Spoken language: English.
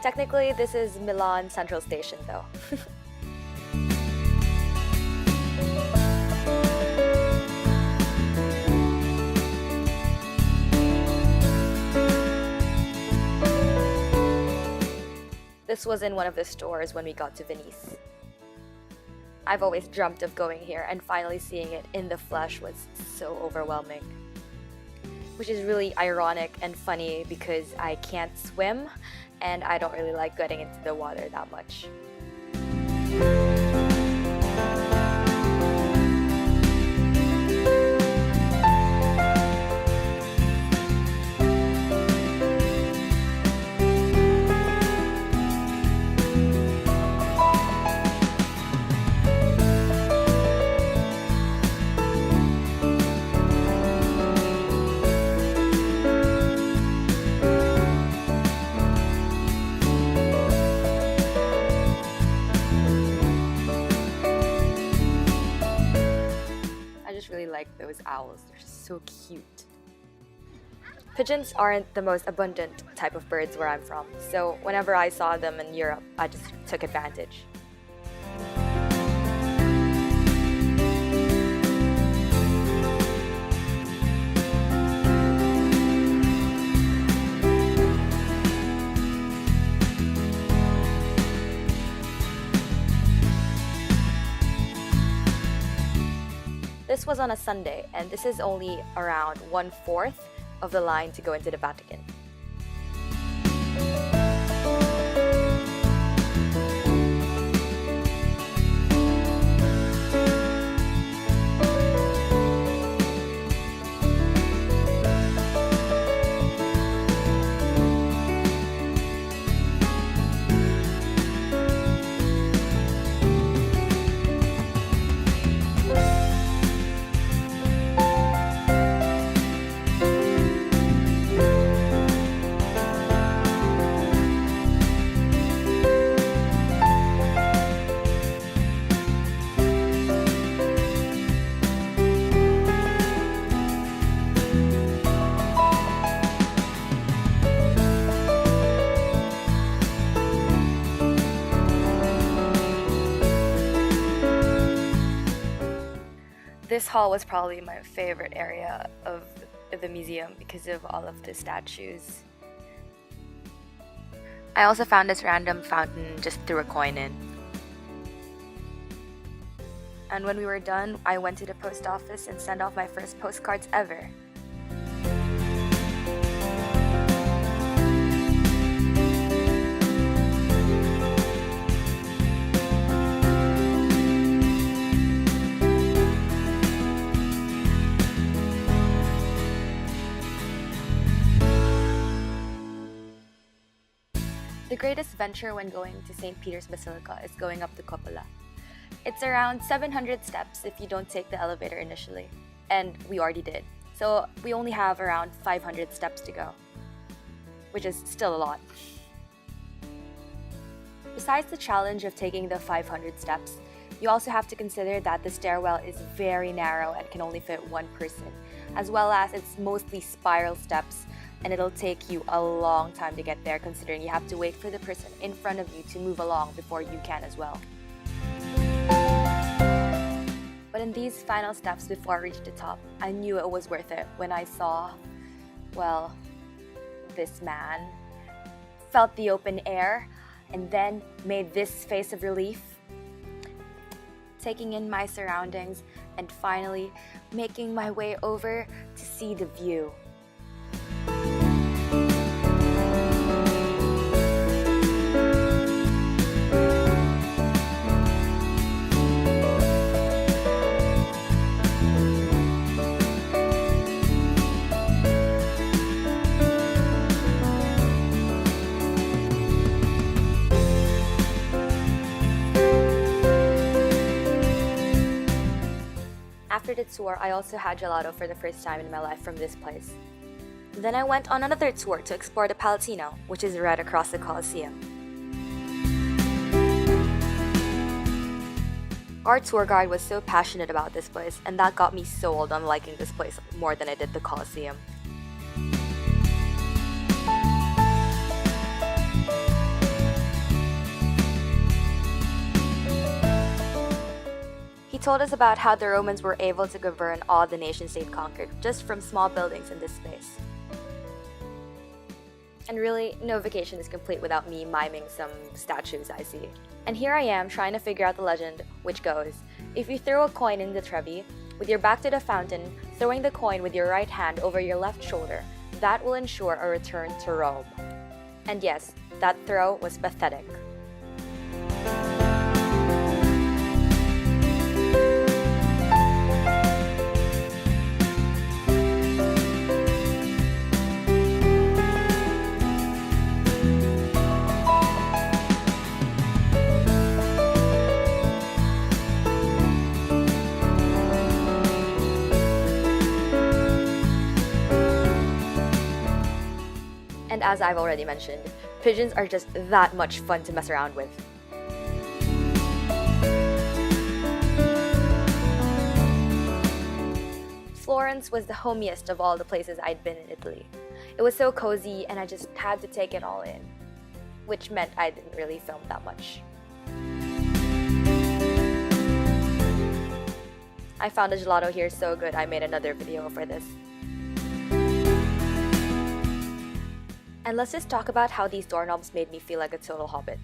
Technically, this is Milan Central Station though. This was in one of the stores when we got to Venice. I've always dreamt of going here, and finally seeing it in the flesh was so overwhelming. Which is really ironic and funny because I can't swim and I don't really like getting into the water that much. Really like those owls. They're just so cute. Pigeons aren't the most abundant type of birds where I'm from, so whenever I saw them in Europe, I just took advantage. This was on a Sunday, and this is only around 1/4 of the line to go into the Vatican. This hall was probably my favorite area of the museum because of all of the statues. I also found this random fountain, just threw a coin in. And when we were done, I went to the post office and sent off my first postcards ever. The greatest venture when going to St. Peter's Basilica is going up the cupola. It's around 700 steps if you don't take the elevator initially, and we already did. So we only have around 500 steps to go, which is still a lot. Besides the challenge of taking the 500 steps, you also have to consider that the stairwell is very narrow and can only fit one person, as well as it's mostly spiral steps, and it'll take you a long time to get there considering you have to wait for the person in front of you to move along before you can as well. But in these final steps before I reached the top, I knew it was worth it when I saw, well, this man, felt the open air, and then made this face of relief, taking in my surroundings and finally making my way over to see the view. After the tour, I also had gelato for the first time in my life from this place. Then I went on another tour to explore the Palatino, which is right across the Colosseum. Our tour guide was so passionate about this place, and that got me sold on liking this place more than I did the Colosseum. He told us about how the Romans were able to govern all the nations they'd conquered just from small buildings in this space. And really, no vacation is complete without me miming some statues I see. And here I am trying to figure out the legend, which goes, if you throw a coin in the Trevi, with your back to the fountain, throwing the coin with your right hand over your left shoulder, that will ensure a return to Rome. And yes, that throw was pathetic. And as I've already mentioned, pigeons are just that much fun to mess around with. Florence was the homiest of all the places I'd been in Italy. It was so cozy and I just had to take it all in, which meant I didn't really film that much. I found the gelato here so good I made another video for this. And let's just talk about how these doorknobs made me feel like a total hobbit.